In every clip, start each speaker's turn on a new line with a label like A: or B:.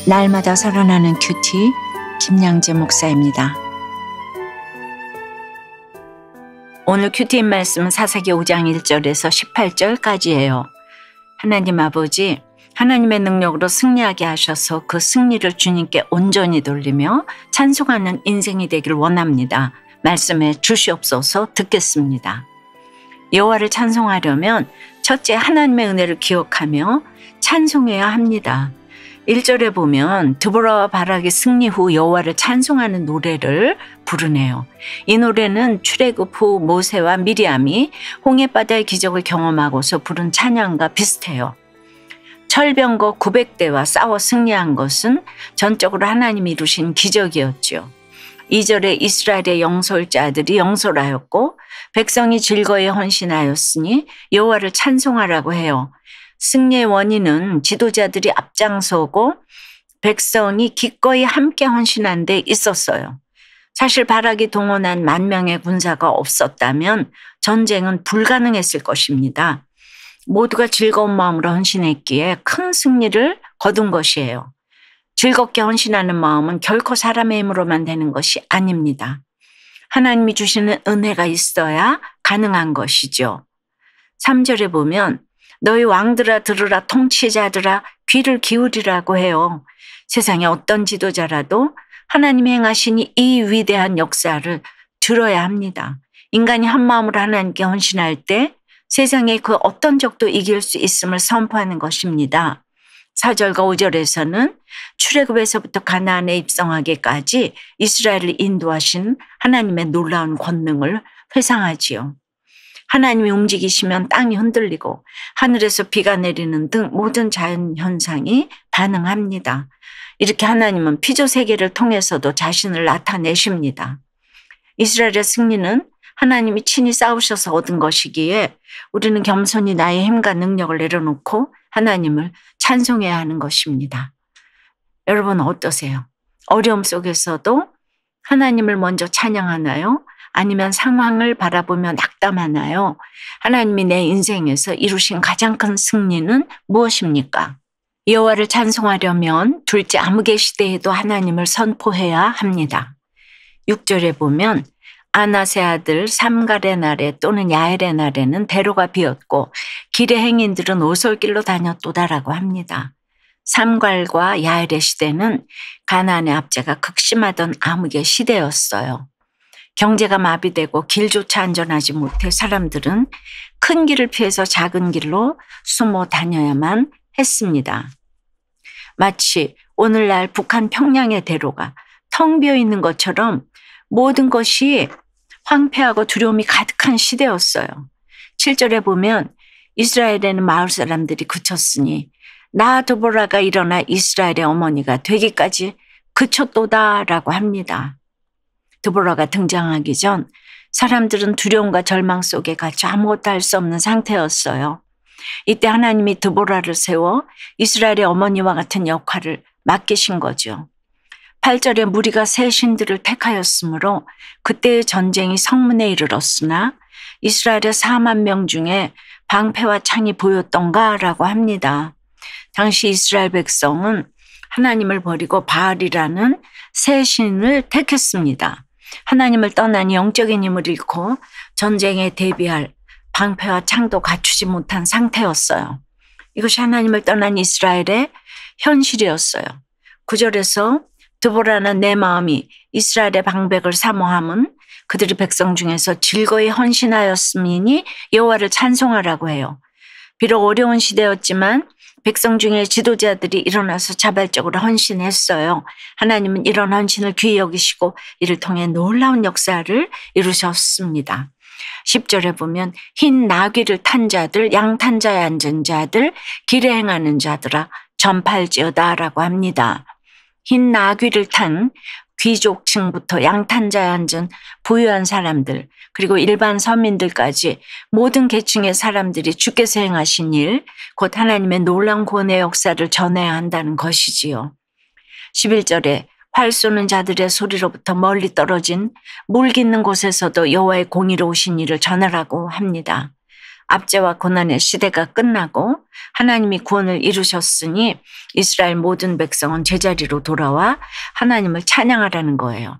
A: 날마다 살아나는 큐티 김양재 목사입니다. 오늘 큐티인 말씀은 사사기 5장 1절에서 18절까지예요. 하나님 아버지, 하나님의 능력으로 승리하게 하셔서 그 승리를 주님께 온전히 돌리며 찬송하는 인생이 되길 원합니다. 말씀해 주시옵소서. 듣겠습니다. 여호와를 찬송하려면 첫째 하나님의 은혜를 기억하며 찬송해야 합니다. 1절에 보면 드보라와 바락이 승리 후 여호와를 찬송하는 노래를 부르네요. 이 노래는 출애굽 후 모세와 미리암이 홍해바다의 기적을 경험하고서 부른 찬양과 비슷해요. 철병거 900대와 싸워 승리한 것은 전적으로 하나님이 이루신 기적이었죠. 2절에 이스라엘의 영솔자들이 영솔하였고 백성이 즐거이 헌신하였으니 여호와를 찬송하라고 해요. 승리의 원인은 지도자들이 앞장서고 백성이 기꺼이 함께 헌신한 데 있었어요. 사실 바락이 동원한 10,000명의 군사가 없었다면 전쟁은 불가능했을 것입니다. 모두가 즐거운 마음으로 헌신했기에 큰 승리를 거둔 것이에요. 즐겁게 헌신하는 마음은 결코 사람의 힘으로만 되는 것이 아닙니다. 하나님이 주시는 은혜가 있어야 가능한 것이죠. 3절에 보면 너희 왕들아 들으라, 통치자들아 귀를 기울이라고 해요. 세상에 어떤 지도자라도 하나님이 행하신 이 위대한 역사를 들어야 합니다. 인간이 한 마음으로 하나님께 헌신할 때 세상에 그 어떤 적도 이길 수 있음을 선포하는 것입니다. 4절과 5절에서는 출애굽에서부터 가나안에 입성하기까지 이스라엘을 인도하신 하나님의 놀라운 권능을 회상하지요. 하나님이 움직이시면 땅이 흔들리고 하늘에서 비가 내리는 등 모든 자연 현상이 반응합니다. 이렇게 하나님은 피조 세계를 통해서도 자신을 나타내십니다. 이스라엘의 승리는 하나님이 친히 싸우셔서 얻은 것이기에 우리는 겸손히 나의 힘과 능력을 내려놓고 하나님을 찬송해야 하는 것입니다. 여러분 어떠세요? 어려움 속에서도 하나님을 먼저 찬양하나요? 아니면 상황을 바라보며 낙담하나요? 하나님이 내 인생에서 이루신 가장 큰 승리는 무엇입니까? 여호와를 찬송하려면 둘째 암흑의 시대에도 하나님을 선포해야 합니다. 6절에 보면 아낫의 아들 삼갈의 날에 또는 야엘의 날에는 배로가 비었고 길의 행인들은 오솔길로 다녔도다라고 합니다. 삼갈과 야엘의 시대는 가나안의 압제가 극심하던 암흑의 시대였어요. 경제가 마비되고 길조차 안전하지 못해 사람들은 큰 길을 피해서 작은 길로 숨어 다녀야만 했습니다. 마치 오늘날 북한 평양의 대로가 텅 비어 있는 것처럼 모든 것이 황폐하고 두려움이 가득한 시대였어요. 7절에 보면 이스라엘에는 마을 사람들이 그쳤으니 나 드보라가 일어나 이스라엘의 어머니가 되기까지 그쳤도다라고 합니다. 드보라가 등장하기 전 사람들은 두려움과 절망 속에 갇혀 아무것도 할 수 없는 상태였어요. 이때 하나님이 드보라를 세워 이스라엘의 어머니와 같은 역할을 맡기신 거죠. 8절에 무리가 새 신들을 택하였으므로 그때의 전쟁이 성문에 이르렀으나 이스라엘의 40,000명 중에 방패와 창이 보였던가라고 합니다. 당시 이스라엘 백성은 하나님을 버리고 바알이라는 새 신을 택했습니다. 하나님을 떠나니 영적인 힘을 잃고 전쟁에 대비할 방패와 창도 갖추지 못한 상태였어요. 이것이 하나님을 떠난 이스라엘의 현실이었어요. 9절에서 드보라는 내 마음이 이스라엘의 방백을 사모함은 그들이 백성 중에서 즐거이 헌신하였음이니 여호와를 찬송하라고 해요. 비록 어려운 시대였지만 백성 중에 지도자들이 일어나서 자발적으로 헌신했어요. 하나님은 이런 헌신을 귀히 여기시고 이를 통해 놀라운 역사를 이루셨습니다. 10절에 보면 흰 나귀를 탄 자들, 양탄 자에 앉은 자들, 길에 행하는 자들아 전팔지어다라고 합니다. 흰 나귀를 탄 귀족층부터 양탄자에 앉은 부유한 사람들 그리고 일반 서민들까지 모든 계층의 사람들이 주께서 행하신 일, 곧 하나님의 놀라운 구원의 역사를 전해야 한다는 것이지요. 11절에 활 쏘는 자들의 소리로부터 멀리 떨어진 물 깃는 곳에서도 여호와의 공의로우신 일을 전하라고 합니다. 압제와 고난의 시대가 끝나고 하나님이 구원을 이루셨으니 이스라엘 모든 백성은 제자리로 돌아와 하나님을 찬양하라는 거예요.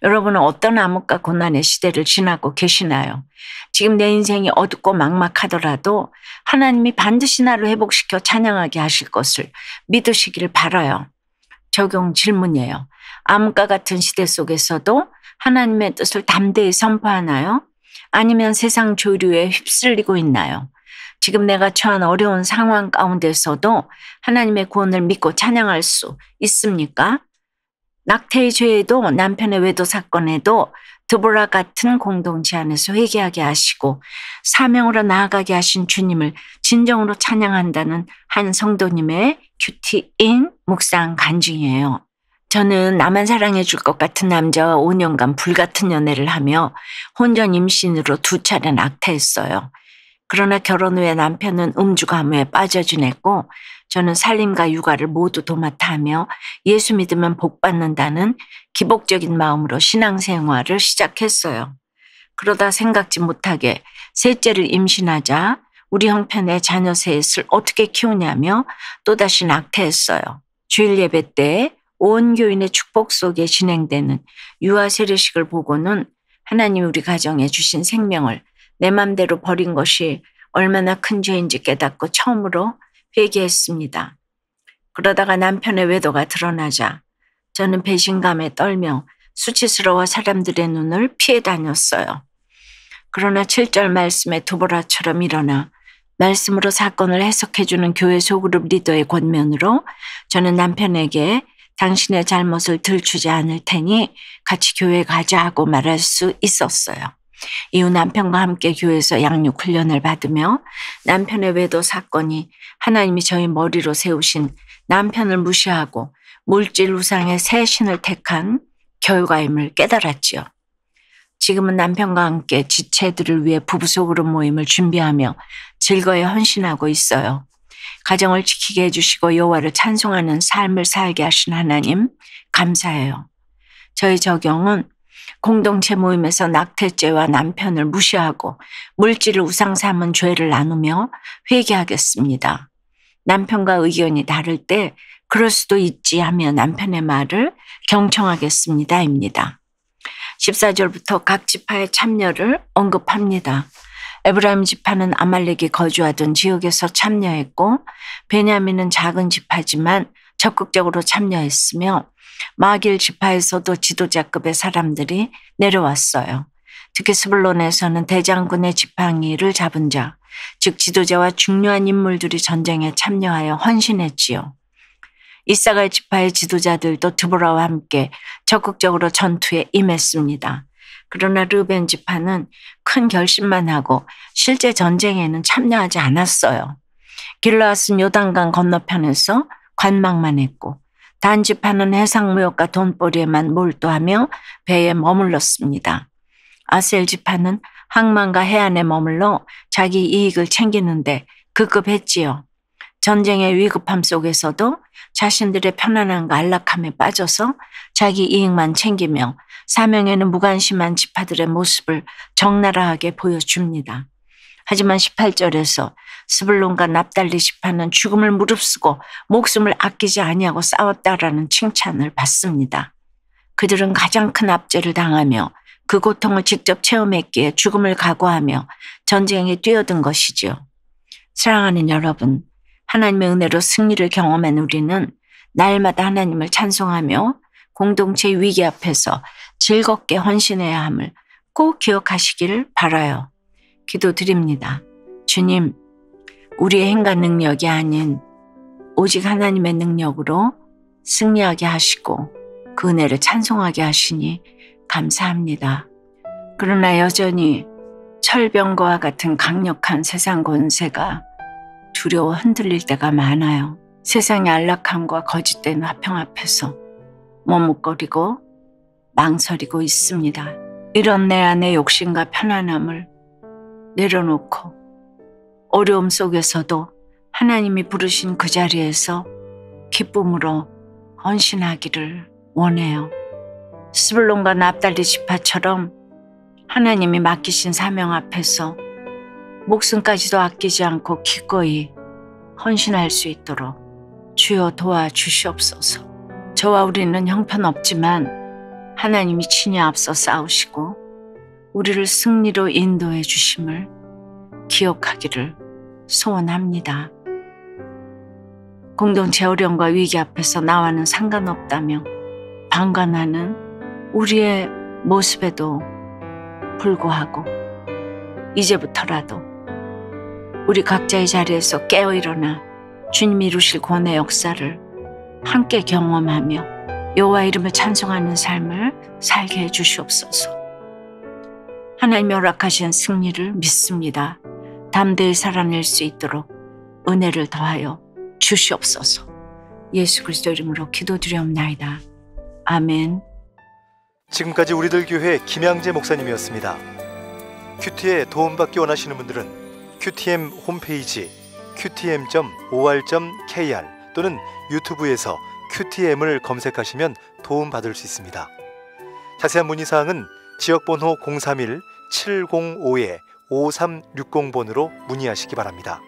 A: 여러분은 어떤 암흑과 고난의 시대를 지나고 계시나요? 지금 내 인생이 어둡고 막막하더라도 하나님이 반드시 나를 회복시켜 찬양하게 하실 것을 믿으시기를 바라요. 적용 질문이에요. 암흑과 같은 시대 속에서도 하나님의 뜻을 담대히 선포하나요? 아니면 세상 조류에 휩쓸리고 있나요? 지금 내가 처한 어려운 상황 가운데서도 하나님의 구원을 믿고 찬양할 수 있습니까? 낙태의 죄에도 남편의 외도 사건에도 드보라 같은 공동체 안에서 회개하게 하시고 사명으로 나아가게 하신 주님을 진정으로 찬양한다는 한 성도님의 큐티인 묵상 간증이에요. 저는 나만 사랑해 줄 것 같은 남자와 5년간 불같은 연애를 하며 혼전 임신으로 2차례 낙태했어요. 그러나 결혼 후에 남편은 음주가무에 빠져 지냈고 저는 살림과 육아를 모두 도맡아 하며 예수 믿으면 복 받는다는 기복적인 마음으로 신앙생활을 시작했어요. 그러다 생각지 못하게 셋째를 임신하자 우리 형편의 자녀 셋을 어떻게 키우냐며 또다시 낙태했어요. 주일 예배 때 온 교인의 축복 속에 진행되는 유아 세례식을 보고는 하나님 우리 가정에 주신 생명을 내 맘대로 버린 것이 얼마나 큰 죄인지 깨닫고 처음으로 회개했습니다. 그러다가 남편의 외도가 드러나자 저는 배신감에 떨며 수치스러워 사람들의 눈을 피해 다녔어요. 그러나 7절 말씀에 두보라처럼 일어나 말씀으로 사건을 해석해주는 교회 소그룹 리더의 권면으로 저는 남편에게 당신의 잘못을 들추지 않을 테니 같이 교회 가자 하고 말할 수 있었어요. 이후 남편과 함께 교회에서 양육 훈련을 받으며 남편의 외도 사건이 하나님이 저희 머리로 세우신 남편을 무시하고 물질 우상의 새 신을 택한 결과임을 깨달았지요. 지금은 남편과 함께 지체들을 위해 부부 소그룹 모임을 준비하며 즐거이 헌신하고 있어요. 가정을 지키게 해주시고 여호와를 찬송하는 삶을 살게 하신 하나님 감사해요. 저희 적용은 공동체 모임에서 낙태죄와 남편을 무시하고 물질을 우상 삼은 죄를 나누며 회개하겠습니다. 남편과 의견이 다를 때 그럴 수도 있지 하며 남편의 말을 경청하겠습니다입니다. 14절부터 각 지파의 참여를 언급합니다. 에브라임 지파는 아말렉이 거주하던 지역에서 참여했고 베냐민은 작은 지파지만 적극적으로 참여했으며 마길 지파에서도 지도자급의 사람들이 내려왔어요. 특히 스불론에서는 대장군의 지팡이를 잡은 자, 즉 지도자와 중요한 인물들이 전쟁에 참여하여 헌신했지요. 이사갈 지파의 지도자들도 드보라와 함께 적극적으로 전투에 임했습니다. 그러나 르벤 지파는 큰 결심만 하고 실제 전쟁에는 참여하지 않았어요. 길르앗은 요단강 건너편에서 관망만 했고 단 지파는 해상무역과 돈벌이에만 몰두하며 배에 머물렀습니다. 아셀 지파는 항만과 해안에 머물러 자기 이익을 챙기는데 급급했지요. 전쟁의 위급함 속에서도 자신들의 편안함과 안락함에 빠져서 자기 이익만 챙기며 사명에는 무관심한 지파들의 모습을 적나라하게 보여줍니다. 하지만 18절에서 스불론과 납달리 지파는 죽음을 무릅쓰고 목숨을 아끼지 아니하고 싸웠다라는 칭찬을 받습니다. 그들은 가장 큰 압제를 당하며 그 고통을 직접 체험했기에 죽음을 각오하며 전쟁에 뛰어든 것이지요. 사랑하는 여러분, 하나님의 은혜로 승리를 경험한 우리는 날마다 하나님을 찬송하며 공동체 위기 앞에서 즐겁게 헌신해야 함을 꼭 기억하시기를 바라요. 기도드립니다. 주님, 우리의 힘과 능력이 아닌 오직 하나님의 능력으로 승리하게 하시고 그 은혜를 찬송하게 하시니 감사합니다. 그러나 여전히 철병거와 같은 강력한 세상 권세가 두려워 흔들릴 때가 많아요. 세상의 안락함과 거짓된 화평 앞에서 머뭇거리고 망설이고 있습니다. 이런 내 안의 욕심과 편안함을 내려놓고 어려움 속에서도 하나님이 부르신 그 자리에서 기쁨으로 헌신하기를 원해요. 스불론과 납달리 지파처럼 하나님이 맡기신 사명 앞에서 목숨까지도 아끼지 않고 기꺼이 헌신할 수 있도록 주여 도와주시옵소서. 저와 우리는 형편없지만 하나님이 친히 앞서 싸우시고 우리를 승리로 인도해 주심을 기억하기를 소원합니다. 공동체 어려움과 위기 앞에서 나와는 상관없다며 방관하는 우리의 모습에도 불구하고 이제부터라도 우리 각자의 자리에서 깨어 일어나 주님이 이루실 구원의 역사를 함께 경험하며 여호와 이름을 찬송하는 삶을 살게 해 주시옵소서. 하나님이 허락하신 승리를 믿습니다. 담대히 살아낼 수 있도록 은혜를 더하여 주시옵소서. 예수 그리스도 이름으로 기도드리옵나이다. 아멘.
B: 지금까지 우리들 교회 김양재 목사님이었습니다. 큐티에 도움받기 원하시는 분들은 QTM 홈페이지 qtm.or.kr 또는 유튜브에서 QTM을 검색하시면 도움받을 수 있습니다. 자세한 문의사항은 지역번호 031-705-5360번으로 문의하시기 바랍니다.